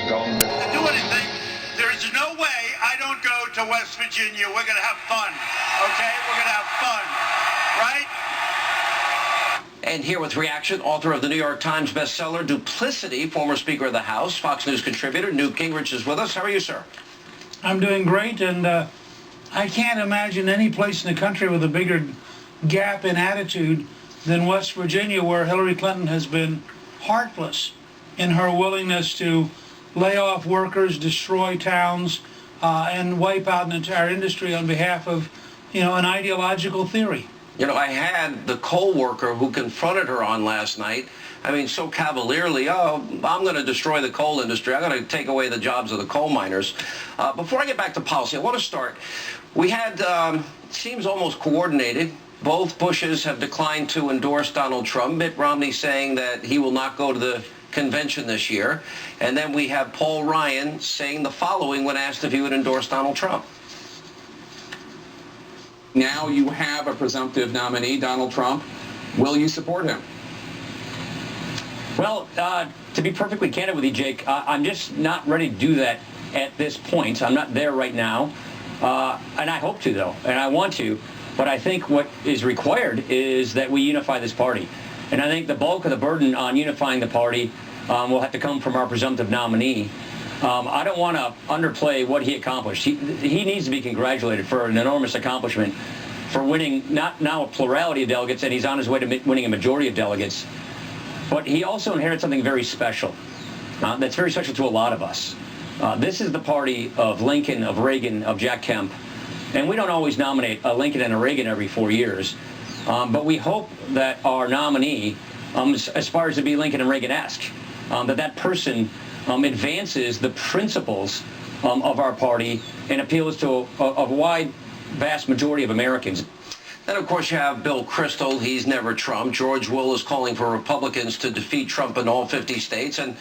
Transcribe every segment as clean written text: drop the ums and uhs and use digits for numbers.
To do anything, there's no way I don't go to West Virginia. We're going to have fun, okay? We're going to have fun, right? And here with reaction, author of the New York Times bestseller, Duplicity, former Speaker of the House, Fox News contributor, Newt Gingrich is with us. How are you, sir? I'm doing great, and I can't imagine any place in the country with a bigger gap in attitude than West Virginia, where Hillary Clinton has been heartless in her willingness to lay off workers, destroy towns, and wipe out an entire industry on behalf of, an ideological theory. I had the coal worker who confronted her on last night. I mean, so cavalierly, oh, I'm going to destroy the coal industry. I'm going to take away the jobs of the coal miners. Before I get back to policy, I want to start. We had, seems almost coordinated. Both Bushes have declined to endorse Donald Trump. Mitt Romney saying that he will not go to the convention this year. And then we have Paul Ryan saying the following when asked if he would endorse Donald Trump. Now you have a presumptive nominee, Donald Trump. Will you support him? Well, to be perfectly candid with you, Jake, I'm just not ready to do that at this point. I'm not there right now. And I hope to, though, and I want to. But I think what is required is that we unify this party. And I think the bulk of the burden on unifying the party will have to come from our presumptive nominee. I don't want to underplay what he accomplished. He needs to be congratulated for an enormous accomplishment for winning not now a plurality of delegates, and he's on his way to winning a majority of delegates. But he also inherited something very special. That's very special to a lot of us. This is the party of Lincoln, of Reagan, of Jack Kemp. And we don't always nominate a Lincoln and a Reagan every 4 years. But we hope that our nominee aspires to be Lincoln and Reagan-esque, that person advances the principles of our party and appeals to a wide, vast majority of Americans. Then, of course, you have Bill Kristol. He's never Trump. George Will is calling for Republicans to defeat Trump in all 50 states. And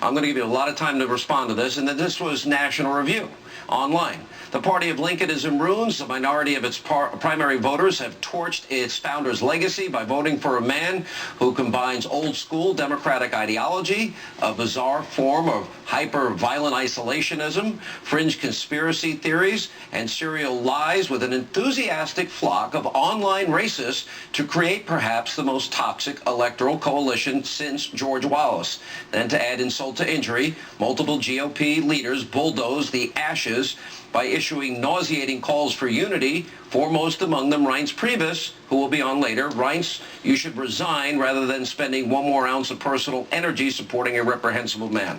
I'm going to give you a lot of time to respond to this. And then this was National Review online. The party of Lincoln is in ruins. The minority of its primary voters have torched its founder's legacy by voting for a man who combines old-school Democratic ideology, a bizarre form of hyper-violent isolationism, fringe conspiracy theories, and serial lies with an enthusiastic flock of online racists to create perhaps the most toxic electoral coalition since George Wallace. Then, to add insult to injury, multiple GOP leaders bulldozed the ashes by issuing nauseating calls for unity, foremost among them Reince Priebus, who will be on later. Reince, you should resign rather than spending one more ounce of personal energy supporting a reprehensible man.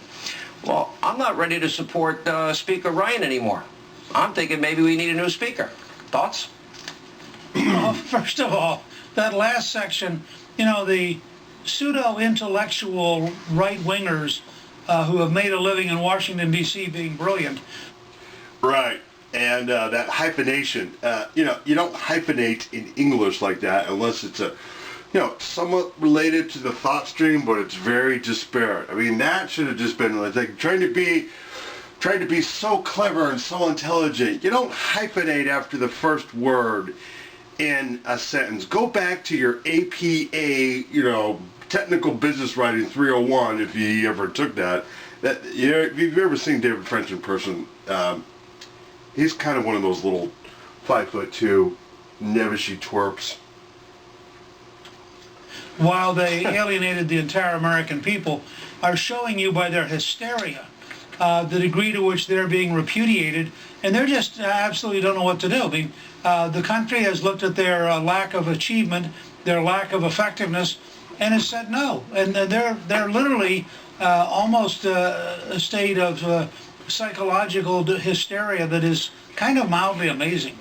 Well, I'm not ready to support Speaker Ryan anymore. I'm thinking maybe we need a new speaker. Thoughts? Well, first of all, that last section, the pseudo-intellectual right-wingers who have made a living in Washington, D.C. being brilliant. Right. And that hyphenation, you don't hyphenate in English like that unless it's somewhat related to the thought stream, but it's very disparate. I mean, that should have just been like trying to be so clever and so intelligent. You don't hyphenate after the first word in a sentence. Go back to your APA, technical business writing 301 if you ever took that. If you've ever seen David French in person, he's kind of one of those little 5'2" nevishy twerps. While they alienated the entire American people, are showing you by their hysteria the degree to which they're being repudiated, and they're just absolutely don't know what to do. I mean, the country has looked at their lack of achievement, their lack of effectiveness, and has said no. And they're literally almost a state of psychological hysteria that is kind of mildly amazing.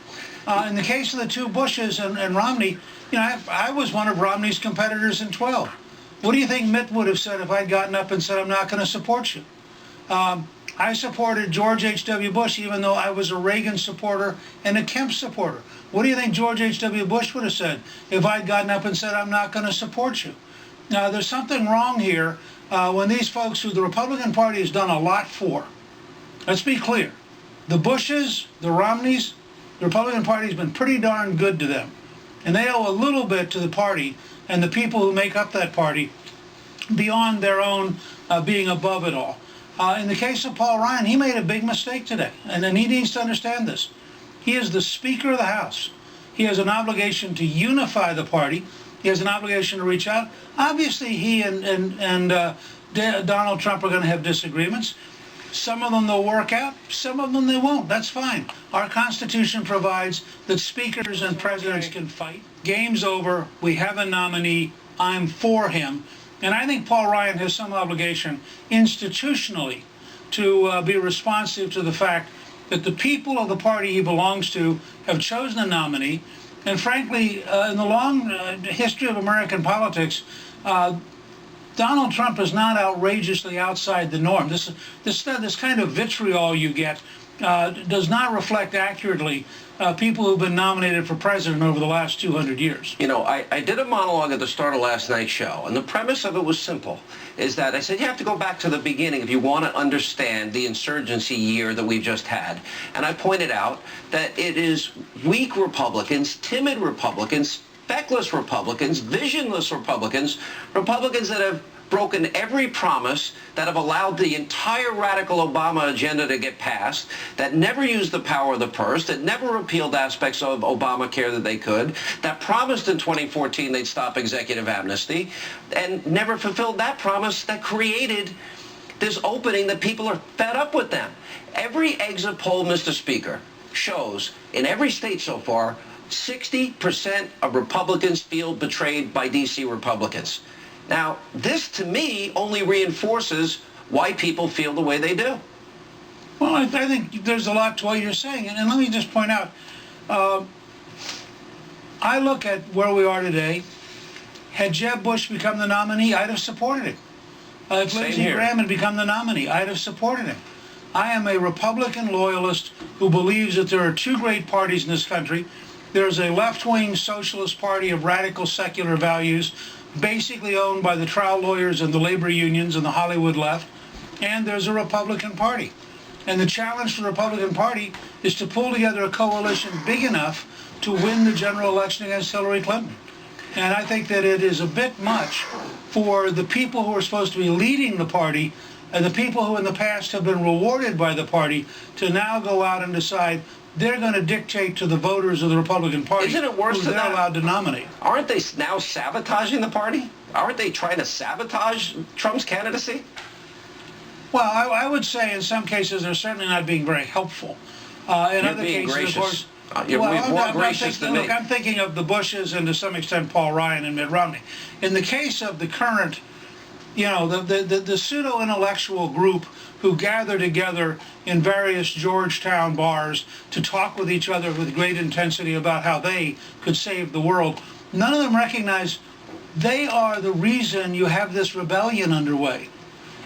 In the case of the two Bushes and Romney, I was one of Romney's competitors in 12. What do you think Mitt would have said if I'd gotten up and said, I'm not going to support you? I supported George H.W. Bush even though I was a Reagan supporter and a Kemp supporter. What do you think George H.W. Bush would have said if I'd gotten up and said, I'm not going to support you? Now, there's something wrong here when these folks who the Republican Party has done a lot for. Let's be clear. The Bushes, the Romneys, the Republican Party has been pretty darn good to them. And they owe a little bit to the party and the people who make up that party beyond their own being above it all. In the case of Paul Ryan, he made a big mistake today, and then he needs to understand this. He is the Speaker of the House. He has an obligation to unify the party. He has an obligation to reach out. Obviously, he and Donald Trump are going to have disagreements. Some of them they'll work out, some of them they won't. That's fine. Our Constitution provides that speakers and presidents can fight. Game's over. We have a nominee. I'm for him. And I think Paul Ryan has some obligation institutionally to be responsive to the fact that the people of the party he belongs to have chosen a nominee. And frankly, in the long history of American politics, Donald Trump is not outrageously outside the norm. This kind of vitriol you get does not reflect accurately people who've been nominated for president over the last 200 years. You know, I did a monologue at the start of last night's show, and the premise of it was simple, is that I said you have to go back to the beginning if you want to understand the insurgency year that we've just had. And I pointed out that it is weak Republicans, timid Republicans, feckless Republicans, visionless Republicans, Republicans that have broken every promise, that have allowed the entire radical Obama agenda to get passed, that never used the power of the purse, that never repealed aspects of Obamacare that they could, that promised in 2014 they'd stop executive amnesty, and never fulfilled that promise, that created this opening that people are fed up with them. Every exit poll, Mr. Speaker, shows in every state so far 60% of Republicans feel betrayed by D.C. Republicans. Now, this to me only reinforces why people feel the way they do. Well, I think there's a lot to what you're saying. And let me just point out, I look at where we are today. Had Jeb Bush become the nominee, I'd have supported him. If Lindsey Graham had become the nominee, I'd have supported him. I am a Republican loyalist who believes that there are two great parties in this country. There's a left-wing socialist party of radical secular values, basically owned by the trial lawyers and the labor unions and the Hollywood left, and there's a Republican Party. And the challenge for the Republican Party is to pull together a coalition big enough to win the general election against Hillary Clinton. And I think that it is a bit much for the people who are supposed to be leading the party and the people who in the past have been rewarded by the party to now go out and decide they're going to dictate to the voters of the Republican Party Isn't it worse who than they're that? allowed to nominate. Aren't they now sabotaging the party? Aren't they trying to sabotage Trump's candidacy? Well, I would say in some cases they're certainly not being very helpful. In other being cases, gracious. of course, You're more gracious than me. look, I'm thinking of the Bushes and to some extent Paul Ryan and Mitt Romney. In the case of the current, you know, the pseudo-intellectual group who gather together in various Georgetown bars to talk with each other with great intensity about how they could save the world, none of them recognize they are the reason you have this rebellion underway.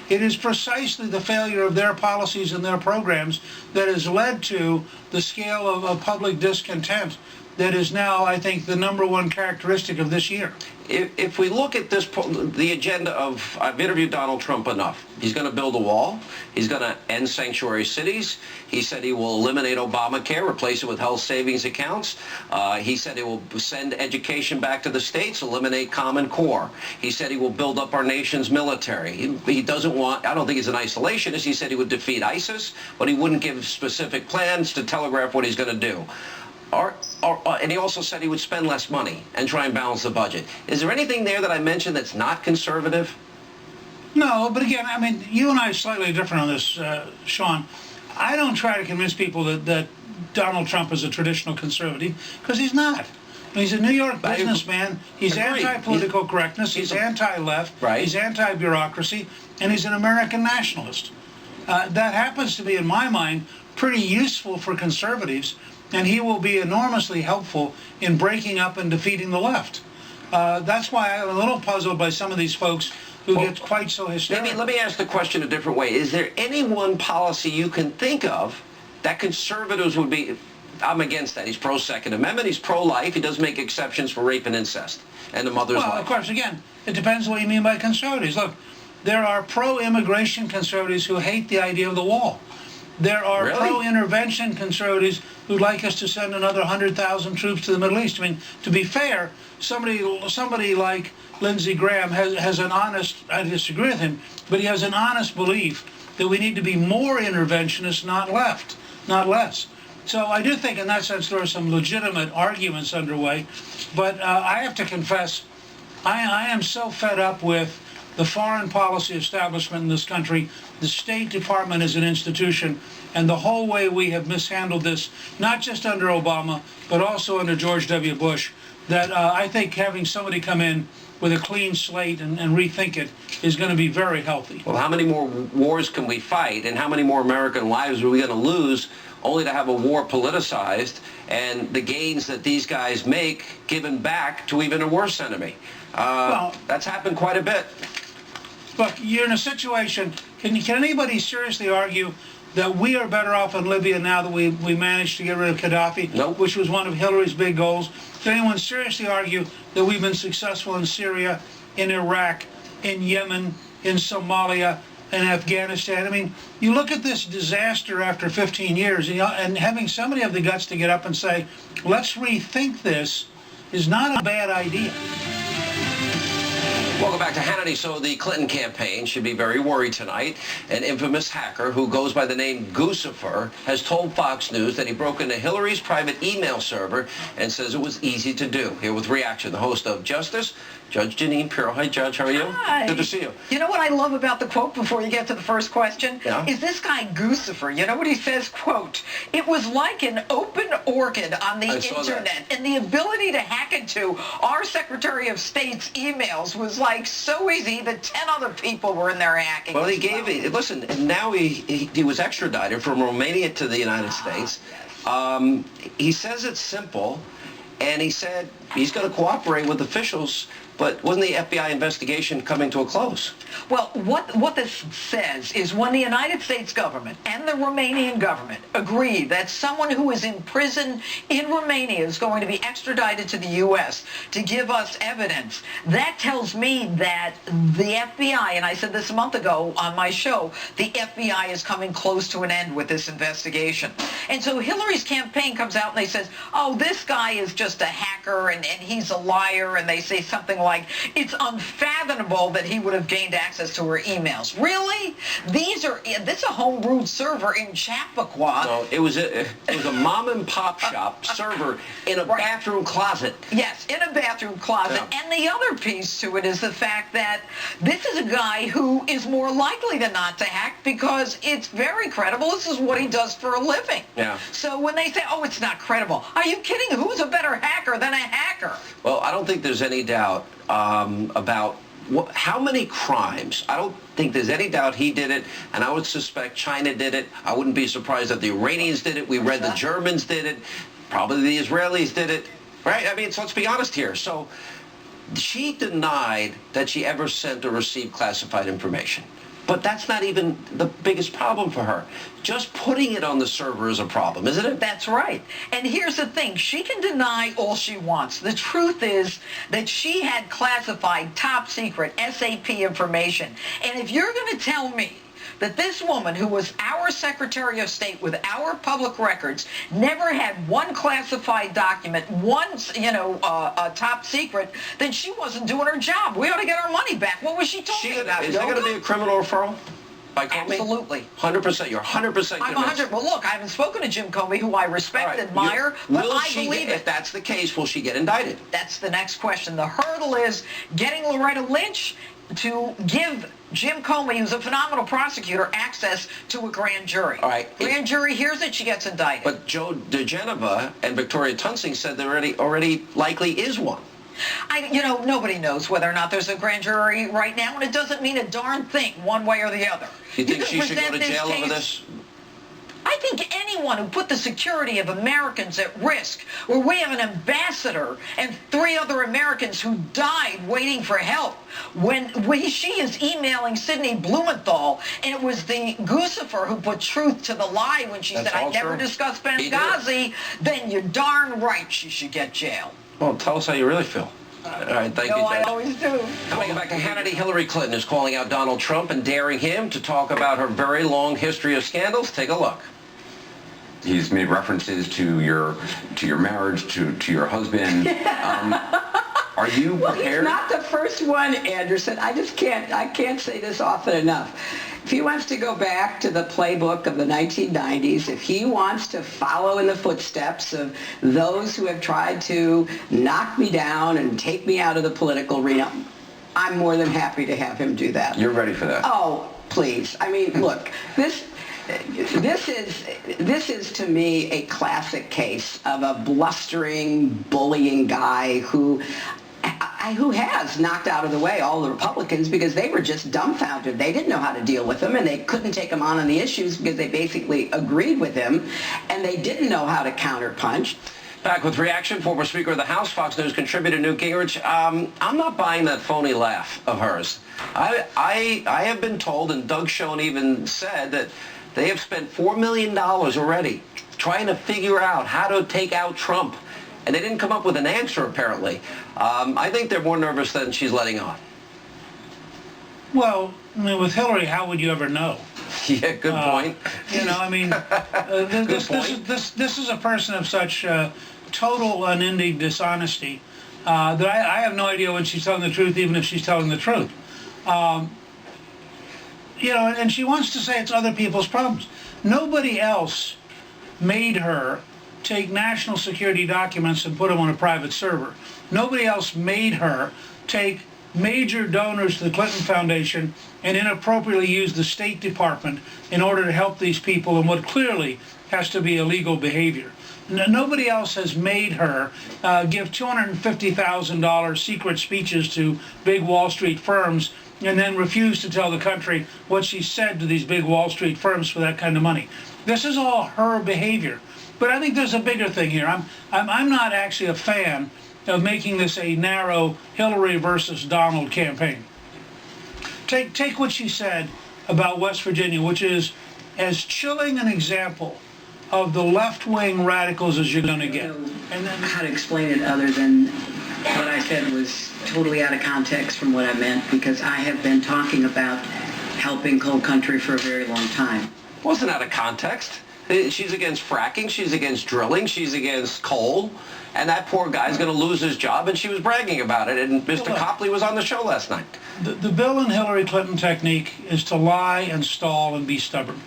It is precisely the failure of their policies and their programs that has led to the scale of public discontent that is now, I think, the #1 characteristic of this year. If we look at this, the agenda of, I've interviewed Donald Trump enough. He's going to build a wall. He's going to end sanctuary cities. He said he will eliminate Obamacare, replace it with health savings accounts. He said he will send education back to the states, eliminate Common Core. He said he will build up our nation's military. He doesn't want, I don't think he's an isolationist. He said he would defeat ISIS, but he wouldn't give specific plans to telegraph what he's going to do. And he also said he would spend less money and try and balance the budget. Is there anything there that I mentioned that's not conservative? No, but again, I mean, you and I are slightly different on this, Sean. I don't try to convince people that Donald Trump is a traditional conservative, because he's not. He's a New York businessman. He's anti-political correctness. He's anti-left. Right. He's anti-bureaucracy. And he's an American nationalist. That happens to be, in my mind, pretty useful for conservatives. And he will be enormously helpful in breaking up and defeating the left. That's why I'm a little puzzled by some of these folks who get quite so hysterical. Let me ask the question a different way. Is there any one policy you can think of that conservatives would be, I'm against that. He's pro-Second Amendment. He's pro-life. He does make exceptions for rape and incest and the mother's life. Well, of course, again, it depends what you mean by conservatives. Look, there are pro-immigration conservatives who hate the idea of the wall. There are Really? pro-intervention conservatives who'd like us to send another 100,000 troops to the Middle East. I mean, to be fair, somebody like Lindsey Graham has an honest, I disagree with him, but he has an honest belief that we need to be more interventionist, not less. So I do think in that sense there are some legitimate arguments underway, but I have to confess, I am so fed up with the foreign policy establishment in this country, the State Department as an institution, and the whole way we have mishandled this, not just under Obama, but also under George W. Bush, that I think having somebody come in with a clean slate and rethink it is going to be very healthy. Well, how many more wars can we fight, and how many more American lives are we going to lose only to have a war politicized and the gains that these guys make given back to even a worse enemy? Well, that's happened quite a bit. Look, you're in a situation, can anybody seriously argue that we are better off in Libya now that we managed to get rid of Gaddafi, Nope. which was one of Hillary's big goals? Can anyone seriously argue that we've been successful in Syria, in Iraq, in Yemen, in Somalia, in Afghanistan? I mean, you look at this disaster after 15 years, and having somebody have the guts to get up and say, let's rethink this, is not a bad idea. Welcome back to Hannity. So the Clinton campaign should be very worried tonight. An infamous hacker who goes by the name Guccifer has told Fox News that he broke into Hillary's private email server and says it was easy to do. Here with reaction, the host of Justice, Judge Janine Pirro. Hi, Judge. How are you? Hi. Good to see you. You know what I love about the quote before you get to the first question? Yeah. Is this guy Guccifer. You know what he says? Quote, "It was like an open orchid on the internet, and the ability to hack into our Secretary of State's emails was like so easy that 10 other people were in there hacking." Well, he gave it. Listen, now he was extradited from Romania to the United States. Yes. He says it's simple, and he said he's going to cooperate with officials. But wasn't the FBI investigation coming to a close? Well, what this says is when the United States government and the Romanian government agree that someone who is in prison in Romania is going to be extradited to the U.S. to give us evidence, that tells me that the FBI, and I said this a month ago on my show, the FBI is coming close to an end with this investigation. And so Hillary's campaign comes out and they says, oh, this guy is just a hacker and he's a liar, and they say something like, it's unfathomable that he would have gained access to her emails. Really? This is a home-brewed server in Chappaqua. No, it was a mom and pop shop server in a bathroom closet. Yes, in a bathroom closet. Yeah. And the other piece to it is the fact that this is a guy who is more likely than not to hack because it's very credible. This is what he does for a living. Yeah. So when they say, oh, it's not credible, are you kidding? Who's a better hacker than a hacker? Well, I don't think there's any doubt about how many crimes. I don't think there's any doubt he did it, and I would suspect China did it. I wouldn't be surprised that the Iranians did it. We read the Germans did it. Probably the Israelis did it. Right? I mean, so let's be honest here. So she denied that she ever sent or received classified information. But that's not even the biggest problem for her. Just putting it on the server is a problem, isn't it? That's right. And here's the thing. She can deny all she wants. The truth is that she had classified top secret SAP information. And if you're going to tell me that this woman, who was our Secretary of State with our public records, never had one classified document, one, a top secret, then she wasn't doing her job. We ought to get our money back. What was she talking about? Is there going to be a criminal referral by Comey? Absolutely. 100%. You're 100% convinced. I'm 100. Well, look, I haven't spoken to Jim Comey, who I respect, admire, but I believe it. If that's the case, will she get indicted? That's the next question. The hurdle is getting Loretta Lynch to give Jim Comey, who's a phenomenal prosecutor, access to a grand jury. All right. Grand jury hears it, she gets indicted. But Joe DeGeneva and Victoria Tunsing said there already likely is one. Nobody knows whether or not there's a grand jury right now, and it doesn't mean a darn thing one way or the other. Do you think she should go to jail over this? I think anyone who put the security of Americans at risk, where we have an ambassador and 3 other Americans who died waiting for help, when she is emailing Sidney Blumenthal, and it was the Guccifer who put truth to the lie when she said, I never discussed Benghazi, then you're darn right she should get jail. Well, tell us how you really feel. All right, thank you, Judge. I always do. Coming back to Hannity, Hillary Clinton is calling out Donald Trump and daring him to talk about her very long history of scandals. Take a look. He's made references to your marriage, to your husband. Are you prepared? Well, he's not the first one, Anderson. I can't say this often enough. If he wants to go back to the playbook of the 1990s, if he wants to follow in the footsteps of those who have tried to knock me down and take me out of the political arena, I'm more than happy to have him do that. You're ready for that? Oh, please. I mean, look, this is to me a classic case of a blustering, bullying guy who has knocked out of the way all the Republicans because they were just dumbfounded. They didn't know how to deal with him, and they couldn't take him on the issues because they basically agreed with him, and they didn't know how to counterpunch. Back with reaction, former Speaker of the House, Fox News contributor Newt Gingrich. I'm not buying that phony laugh of hers. I have been told, and Doug Schoen even said, that they have spent $4 million already trying to figure out how to take out Trump. And they didn't come up with an answer, apparently. I think they're more nervous than she's letting on. Well, I mean, with Hillary, how would you ever know? Yeah, good point. You know, I mean, this is a person of such total unending dishonesty that I have no idea when she's telling the truth, even if she's telling the truth. You know, and she wants to say it's other people's problems. Nobody else made her take national security documents and put them on a private server. Nobody else made her take major donors to the Clinton Foundation and inappropriately use the State Department in order to help these people in what clearly has to be illegal behavior. Nobody else has made her give $250,000 secret speeches to big Wall Street firms and then refuse to tell the country what she said to these big Wall Street firms for that kind of money. This is all her behavior. But I think there's a bigger thing here. I'm not actually a fan of making this a narrow Hillary versus Donald campaign. Take what she said about West Virginia, which is as chilling an example of the left-wing radicals as you're going to get. And then how to explain it other than what I said was totally out of context from what I meant, because I have been talking about helping coal country for a very long time. Wasn't out of context. She's against fracking, she's against drilling, she's against coal, and that poor guy's going to lose his job, and she was bragging about it, and Mr. Copley was on the show last night. The Bill and Hillary Clinton technique is to lie and stall and be stubborn.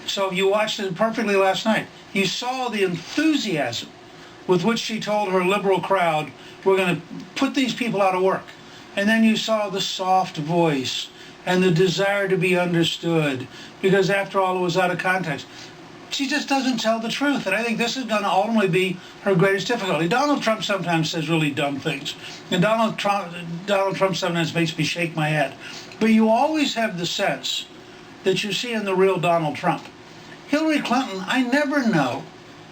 So you watched it perfectly last night. You saw the enthusiasm with which she told her liberal crowd, we're going to put these people out of work. And then you saw the soft voice and the desire to be understood, because after all, it was out of context. She just doesn't tell the truth, and I think this is going to ultimately be her greatest difficulty. Donald Trump sometimes says really dumb things, and Donald Trump sometimes makes me shake my head. But you always have the sense that you're seeing the real Donald Trump. Hillary Clinton, I never know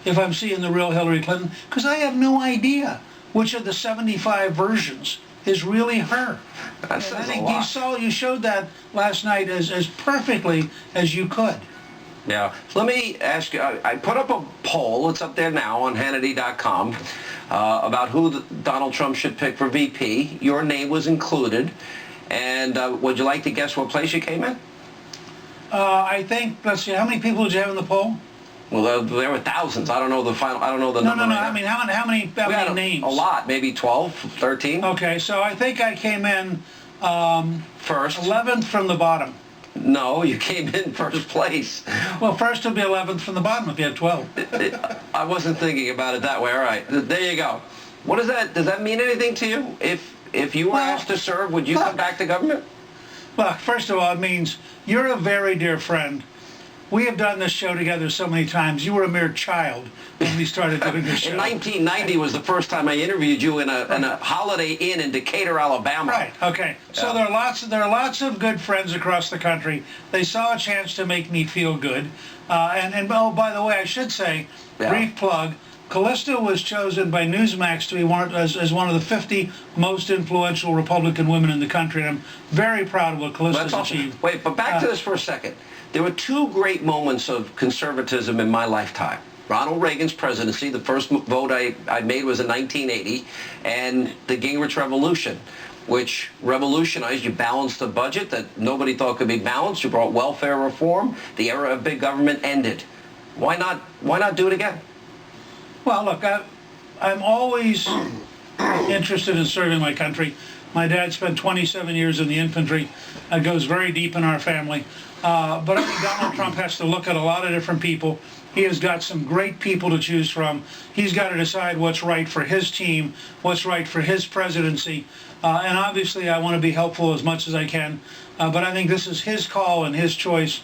if I'm seeing the real Hillary Clinton, because I have no idea which of the 75 versions is really her. That says I think a lot. you showed that last night as perfectly as you could. Yeah. Let me ask you, I put up a poll, it's up there now on Hannity.com, about who Donald Trump should pick for VP. Your name was included. And would you like to guess what place you came in? I think, let's see, how many people did you have in the poll? Well, there were thousands. I don't know the final. I don't know the number. No. Right I mean, how many names? A lot, maybe 12, 13. Okay, so I think I came in first. 11th from the bottom. No, you came in first place. Well, first would be 11th from the bottom if you had 12. I wasn't thinking about it that way. All right, there you go. What does that? Does that mean anything to you? If you were asked to serve, would you come back to government? Well, first of all, it means you're a very dear friend. We have done this show together so many times. You were a mere child when we started doing this show. In 1990 was the first time I interviewed you in a Holiday Inn in Decatur, Alabama. Right. Okay. So there are lots of good friends across the country. They saw a chance to make me feel good. And oh, by the way, I should say, brief plug. Callista was chosen by Newsmax to be as one of the 50 most influential Republican women in the country. And I'm very proud of what Callista's achieved. Wait, but back to this for a second. There were two great moments of conservatism in my lifetime. Ronald Reagan's presidency, the first vote I made was in 1980, and the Gingrich Revolution, which revolutionized, you balanced a budget that nobody thought could be balanced, you brought welfare reform, the era of big government ended. Why not do it again? Well, look, I'm always interested in serving my country. My dad spent 27 years in the infantry. It goes very deep in our family. But I think Donald Trump has to look at a lot of different people. He has got some great people to choose from. He's got to decide what's right for his team, what's right for his presidency. And obviously, I want to be helpful as much as I can. But I think this is his call and his choice,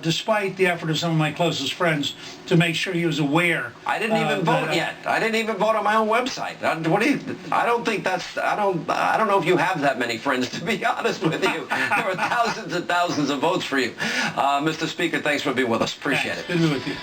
despite the effort of some of my closest friends to make sure he was aware. I didn't even vote yet. I didn't even vote on my own website. I don't think that's. I don't know if you have that many friends, to be honest with you. There are thousands and thousands of votes for you. Mr. Speaker, thanks for being with us. Appreciate it. Good to be with you.